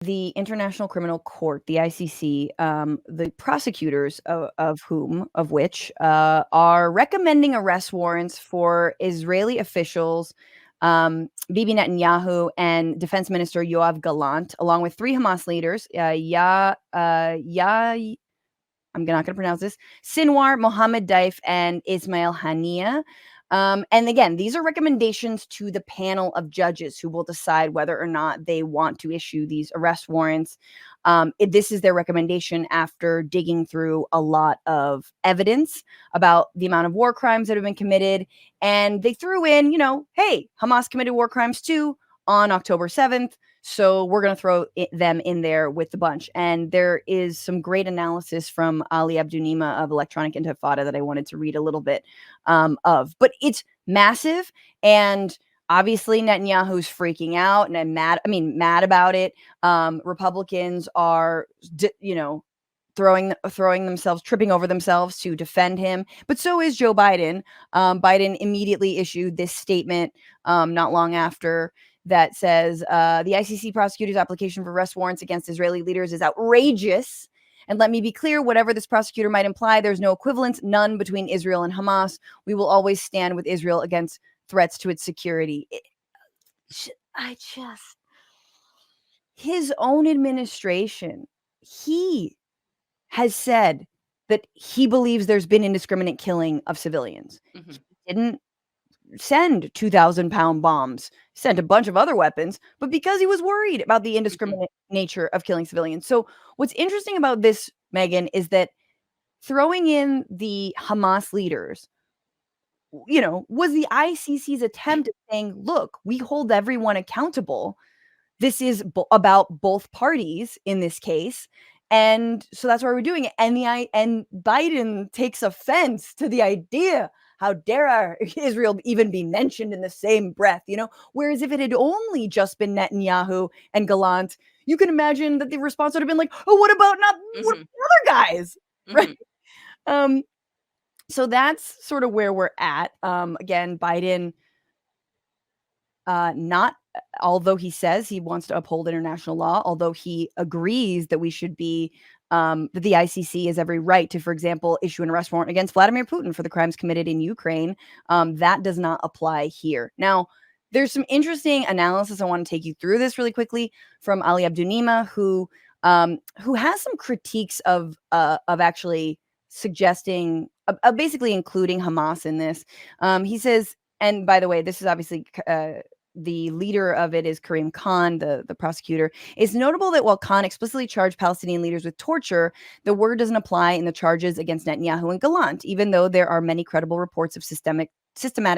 the International Criminal Court, the ICC, the prosecutors of which are recommending arrest warrants for Israeli officials, Bibi Netanyahu and Defense Minister Yoav Gallant, along with 3 Hamas leaders, I'm not going to pronounce this, Sinwar, Mohammed Daif, and Ismail Hania. And again, these are recommendations to the panel of judges who will decide whether or not they want to issue these arrest warrants. This is their recommendation after digging through a lot of evidence about the amount of war crimes that have been committed. And they threw in, hey, Hamas committed war crimes too on October 7th. So we're going to throw them in there with the bunch. And there is some great analysis from Ali Abdunima of Electronic Intifada that I wanted to read a little bit of. But it's massive. And obviously Netanyahu's freaking out and mad about it. Republicans are, tripping over themselves to defend him. But so is Joe Biden. Biden immediately issued this statement not long after that says the ICC prosecutor's application for arrest warrants against Israeli leaders is outrageous. And let me be clear, whatever this prosecutor might imply, there's no equivalence, none between Israel and Hamas. We will always stand with Israel against threats to its security. His own administration, he has said that he believes there's been indiscriminate killing of civilians. Mm-hmm. He didn't send 2,000-pound bombs, sent a bunch of other weapons, but because he was worried about the indiscriminate nature of killing civilians. So what's interesting about this, Megan, is that throwing in the Hamas leaders, was the ICC's attempt at saying, look, we hold everyone accountable. This is about both parties in this case. And so that's why we're doing it. And Biden takes offense to the idea. How dare Israel even be mentioned in the same breath, Whereas if it had only just been Netanyahu and Gallant, you can imagine that the response would have been like, oh, what about what about the other guys? Mm-hmm. Right? So that's sort of where we're at. Again, Biden, although he says he wants to uphold international law, although he agrees that we should be, that the ICC has every right to, for example, issue an arrest warrant against Vladimir Putin for the crimes committed in Ukraine, that does not apply here. Now, there's some interesting analysis. I want to take you through this really quickly from Ali Abdunima, who has some critiques of actually suggesting, basically including Hamas in this. He says, and by the way, this is obviously the leader of it is Karim Khan, the prosecutor. It's notable that while Khan explicitly charged Palestinian leaders with torture, the word doesn't apply in the charges against Netanyahu and Gallant, even though there are many credible reports of systematic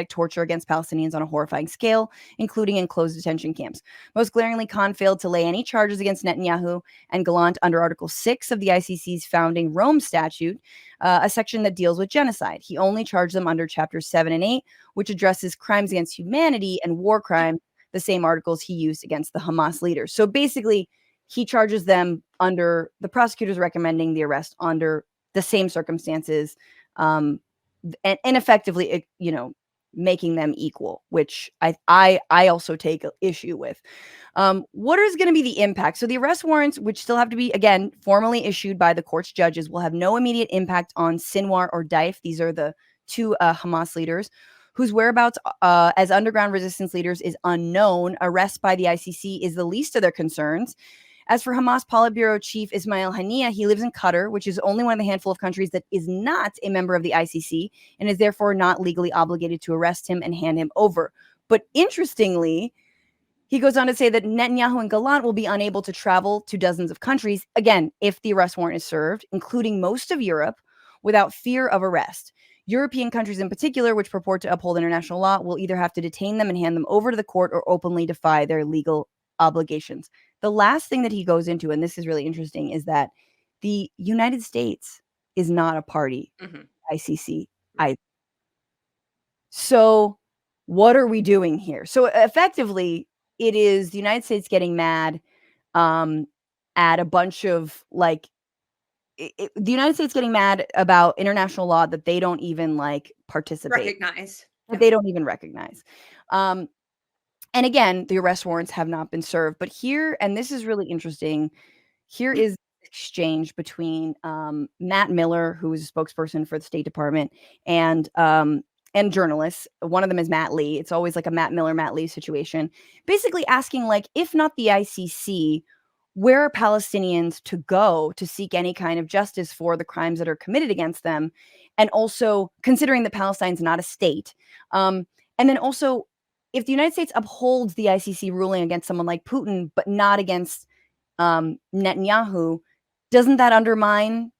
torture against Palestinians on a horrifying scale, including in closed detention camps. Most glaringly, Khan failed to lay any charges against Netanyahu and Gallant under Article 6 of the ICC's founding Rome Statute, a section that deals with genocide. He only charged them under Chapters 7 and 8, which addresses crimes against humanity and war crimes, the same articles he used against the Hamas leaders. So basically, he charges them under, the prosecutors recommending the arrest under the same circumstances, and effectively, making them equal, which I also take issue with. What is going to be the impact? So the arrest warrants, which still have to be, again, formally issued by the court's judges, will have no immediate impact on Sinwar or Daif. These are the 2 Hamas leaders whose whereabouts as underground resistance leaders is unknown. Arrest by the ICC is the least of their concerns. As for Hamas Politburo Chief Ismail Hania, he lives in Qatar, which is only one of the handful of countries that is not a member of the ICC and is therefore not legally obligated to arrest him and hand him over. But interestingly, he goes on to say that Netanyahu and Gallant will be unable to travel to dozens of countries, again, if the arrest warrant is served, including most of Europe, without fear of arrest. European countries in particular, which purport to uphold international law, will either have to detain them and hand them over to the court or openly defy their legal obligations. The last thing that he goes into, and this is really interesting, is that the United States is not a party ICC either. So what are we doing here? So effectively, it is the United States getting mad at a bunch of the United States getting mad about international law that they don't even participate, recognize, that they don't even recognize. And again, the arrest warrants have not been served. But here, and this is really interesting, here is exchange between Matt Miller, who is a spokesperson for the State Department, and journalists. One of them is Matt Lee. It's always like a Matt Miller, Matt Lee situation, basically asking, like, if not the ICC, where are Palestinians to go to seek any kind of justice for the crimes that are committed against them? And also considering that Palestine's not a state. And then also, if the United States upholds the ICC ruling against someone like Putin, but not against Netanyahu, doesn't that undermine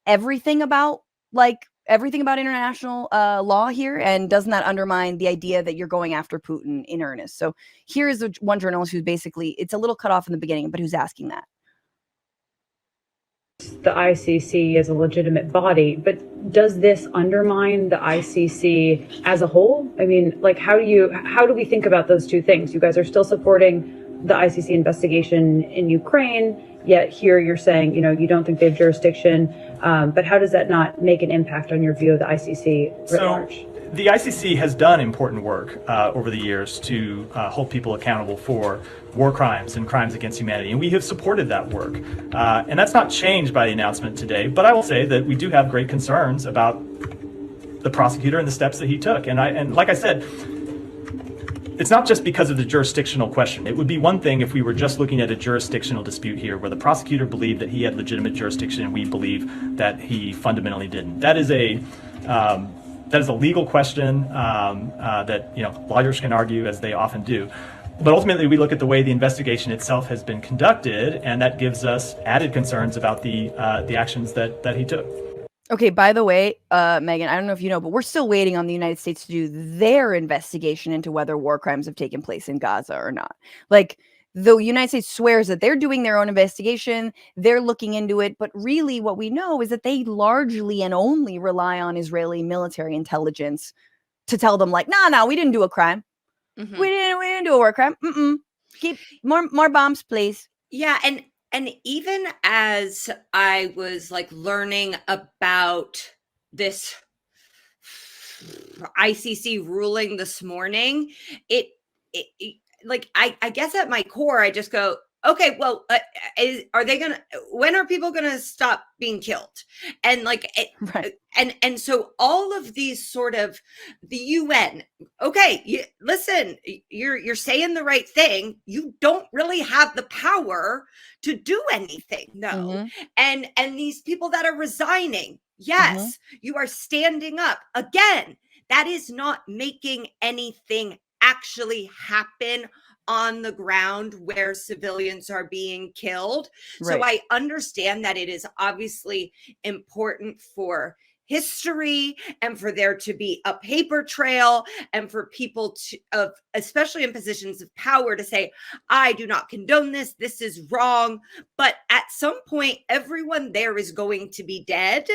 everything about international law here? And doesn't that undermine the idea that you're going after Putin in earnest? So here is one journalist who's basically, it's a little cut off in the beginning, but who's asking that. The ICC is a legitimate body, but does this undermine the ICC as a whole? I mean, like, how do we think about those two things? You guys are still supporting the ICC investigation in Ukraine, yet here you're saying, you don't think they have jurisdiction. But how does that not make an impact on your view of the ICC writ large? The ICC has done important work over the years to hold people accountable for war crimes and crimes against humanity, and we have supported that work. And that's not changed by the announcement today, but I will say that we do have great concerns about the prosecutor and the steps that he took. And like I said, it's not just because of the jurisdictional question. It would be one thing if we were just looking at a jurisdictional dispute here where the prosecutor believed that he had legitimate jurisdiction and we believe that he fundamentally didn't. That is a legal question that lawyers can argue, as they often do. But ultimately, we look at the way the investigation itself has been conducted, and that gives us added concerns about the actions that he took. Okay, by the way, Megan, I don't know if you know, but we're still waiting on the United States to do their investigation into whether war crimes have taken place in Gaza or not. Like, the United States swears that they're doing their own investigation, they're looking into it, but really what we know is that they largely and only rely on Israeli military intelligence to tell them, like, no, we didn't do a crime. Mm-hmm. We didn't do a war crime. Keep more bombs, please. Yeah, and even as I was like learning about this ICC ruling this morning, it like I guess at my core I just go, okay, well, when are people gonna stop being killed? And like, right. And so all of these sort of the UN, okay, listen, you're saying the right thing. You don't really have the power to do anything, no. Mm-hmm. And these people that are resigning, yes, you are standing up again. That is not making anything actually happen on the ground where civilians are being killed. Right. So I understand that it is obviously important for history and for there to be a paper trail and for people especially in positions of power, to say, I do not condone this. This is wrong. But at some point, everyone there is going to be dead.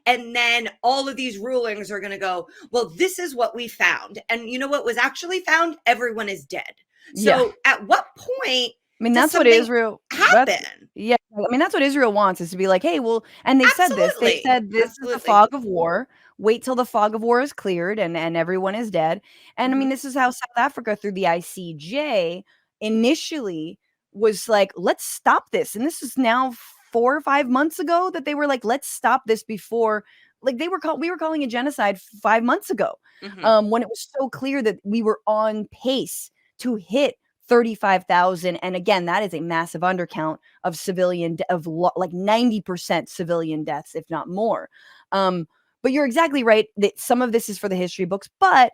And then all of these rulings are going to go, well, this is what we found. And you know what was actually found? Everyone is dead. So at what point? I mean, that's what Israel happen. I mean, that's what Israel wants, is to be like, hey, well, and they said this. They said this is the fog of war. Wait till the fog of war is cleared and everyone is dead. And I mean, this is how South Africa, through the ICJ, initially was like, let's stop this. And this is now 4 or 5 months ago that they were like, let's stop this before. Like we were calling it genocide 5 months ago, when it was so clear that we were on pace to hit 35,000. And again, that is a massive undercount of like 90% civilian deaths, if not more. But you're exactly right that some of this is for the history books. But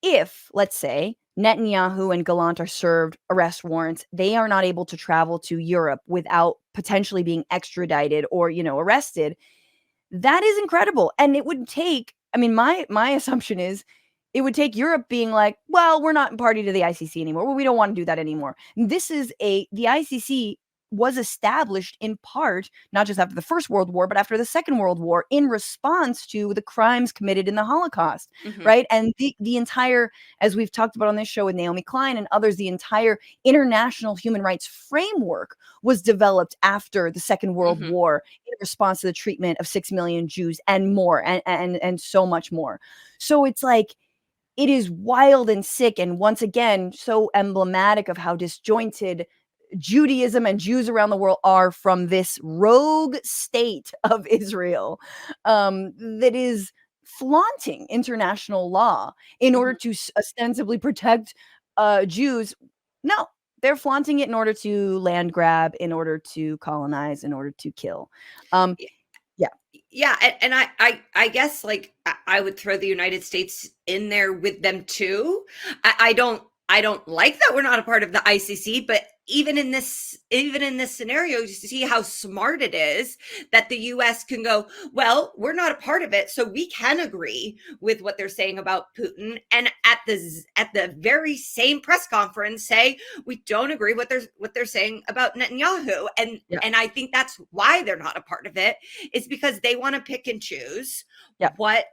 if, let's say, Netanyahu and Gallant are served arrest warrants, they are not able to travel to Europe without potentially being extradited or, arrested. That is incredible. And it would take, I mean, my assumption is it would take Europe being like, well, we're not party to the ICC anymore. Well, we don't want to do that anymore. The ICC was established in part, not just after the First World War, but after the Second World War, in response to the crimes committed in the Holocaust, right? And the entire, as we've talked about on this show with Naomi Klein and others, the entire international human rights framework was developed after the Second World War in response to the treatment of 6 million Jews and more, and so much more. So it's like, it is wild and sick, and once again, so emblematic of how disjointed Judaism and Jews around the world are from this rogue state of Israel, that is flaunting international law in order to ostensibly protect Jews. No, they're flaunting it in order to land grab, in order to colonize, in order to kill. Yeah. Yeah, and I guess like I would throw the United States in there with them too. I don't like that we're not a part of the ICC, but even in this scenario, you see how smart it is that the US can go, well, we're not a part of it, so we can agree with what they're saying about Putin, and at the very same press conference say we don't agree what they're saying about Netanyahu. And I think that's why they're not a part of it, is because they want to pick and choose what,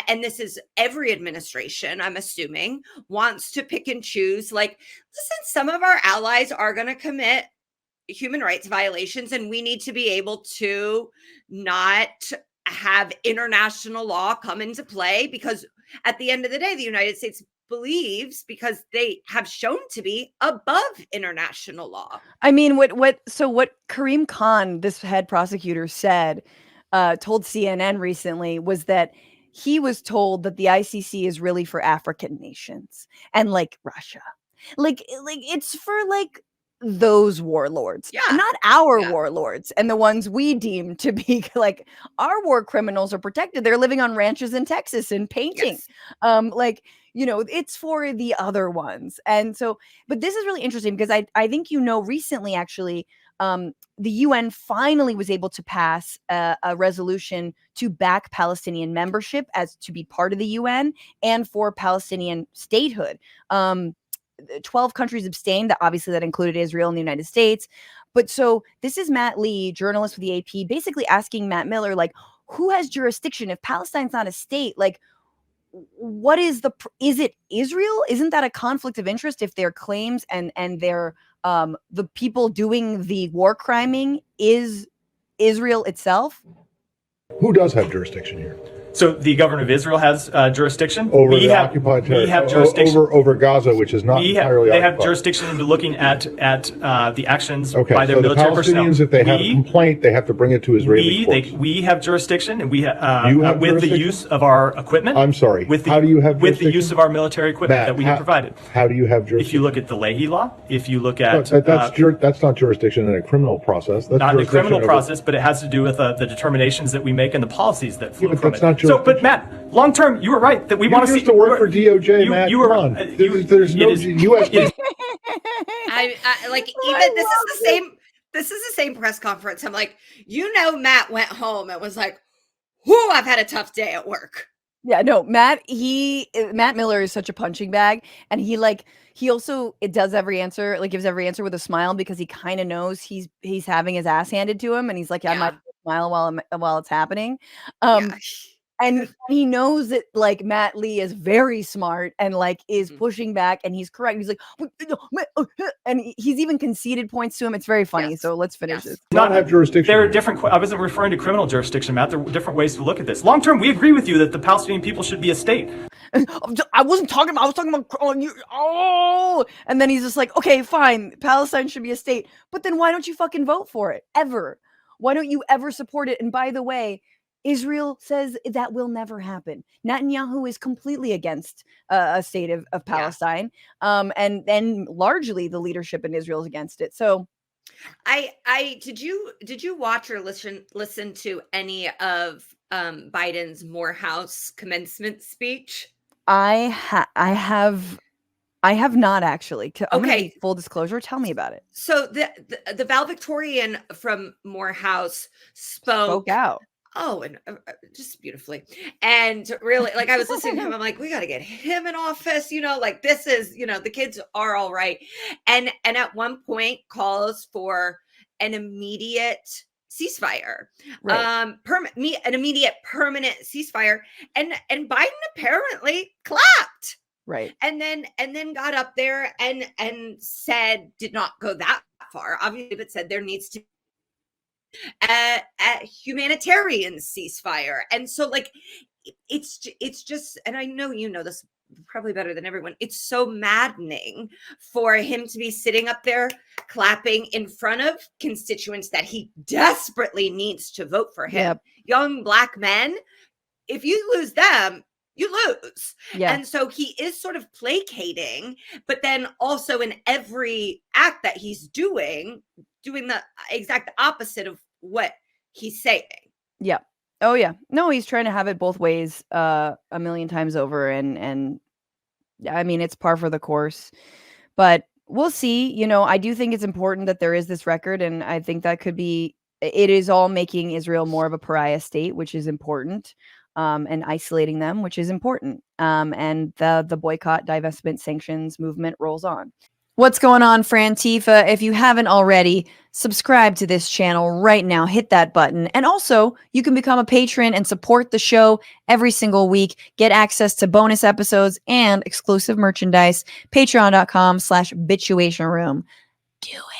and this is every administration, I'm assuming, wants to pick and choose. Like, listen, some of our allies are going to commit human rights violations, and we need to be able to not have international law come into play, because at the end of the day, the United States believes, because they have shown to be above international law. I mean, what Kareem Khan, this head prosecutor, said, told CNN recently, was that he was told that the ICC is really for African nations and like Russia. Like it's for like those warlords, not our warlords and the ones we deem to be like our war criminals are protected. They're living on ranches in Texas and painting. Like, you know, it's for the other ones. And so, but this is really interesting because I think, you know, recently actually, the UN finally was able to pass a resolution to back Palestinian membership as to be part of the UN and for Palestinian statehood. 12 countries abstained. Obviously, that included Israel and the United States. But so this is Matt Lee, journalist for the AP, basically asking Matt Miller, like, who has jurisdiction if Palestine's not a state? Like, what is it Israel? Isn't that a conflict of interest if their claims and their the people doing the war criming is Israel itself? Who does have jurisdiction here? So the government of Israel has jurisdiction over the occupied territory. We have jurisdiction over Gaza, which is not entirely occupied. They have jurisdiction into looking at the actions by their so military the personnel. Palestinians, if they have a complaint, they have to bring it to Israeli courts. We have jurisdiction, and we with the use of our equipment. I'm sorry. How do you have with the use of our military equipment that we have provided? How do you have jurisdiction? If you look at the Leahy law, if you look at that's not jurisdiction in a criminal process. That's not in a criminal process, but it has to do with the determinations that we make and the policies that flow from it. So, but Matt, long term, you were right that we want to see. You used to work for DOJ, Matt. You were. Come on. There's no U.S. I like even this is the same. This is the same press conference. I'm like, you know, Matt went home and was like, "Whoo, I've had a tough day at work." Yeah, no, Matt Miller is such a punching bag, and he also gives every answer with a smile, because he kind of knows he's having his ass handed to him, and he's like, I might smile while it's happening. And he knows that like Matt Lee is very smart and like is pushing back, and he's correct. He's like, and he's even conceded points to him. It's very funny. So let's finish this. Not have jurisdiction. There are different. I wasn't referring to criminal jurisdiction, Matt. There are different ways to look at this. Long term, we agree with you that the Palestinian people should be a state. I was talking about and then he's just like, okay, fine, Palestine should be a state, but then why don't you fucking vote for it ever? Why don't you ever support it? And by the way, Israel says that will never happen. Netanyahu is completely against a state of Palestine, and largely the leadership in Israel is against it. So, did you watch or listen to any of Biden's Morehouse commencement speech? I have not actually. Okay, full disclosure. Tell me about it. So the valedictorian from Morehouse spoke out. Oh, and just beautifully. And really, like, I was listening to him. I'm like, we got to get him in office. You know, like, this is, you know, the kids are all right. And at one point calls for an immediate ceasefire, an immediate permanent ceasefire. And Biden apparently clapped. Right. And then got up there and said, did not go that far, obviously, but said there needs to be a humanitarian ceasefire. And so like it's just, and I know you know this probably better than everyone. It's so maddening for him to be sitting up there clapping in front of constituents that he desperately needs to vote for him. Yep. Young Black men. If you lose them, you lose. Yeah. And so he is sort of placating, but then also in every act that he's doing the exact opposite of what he's saying. Yeah. Oh yeah. No, he's trying to have it both ways a million times over, and I mean, it's par for the course. But we'll see. You know, I do think it's important that there is this record, and I think that it is all making Israel more of a pariah state, which is important, and isolating them, which is important. And the boycott, divestment, sanctions movement rolls on. What's going on, Frantifa? If you haven't already, subscribe to this channel right now. Hit that button. And also, you can become a patron and support the show every single week. Get access to bonus episodes and exclusive merchandise. Patreon.com/Bitchuation Room. Do it.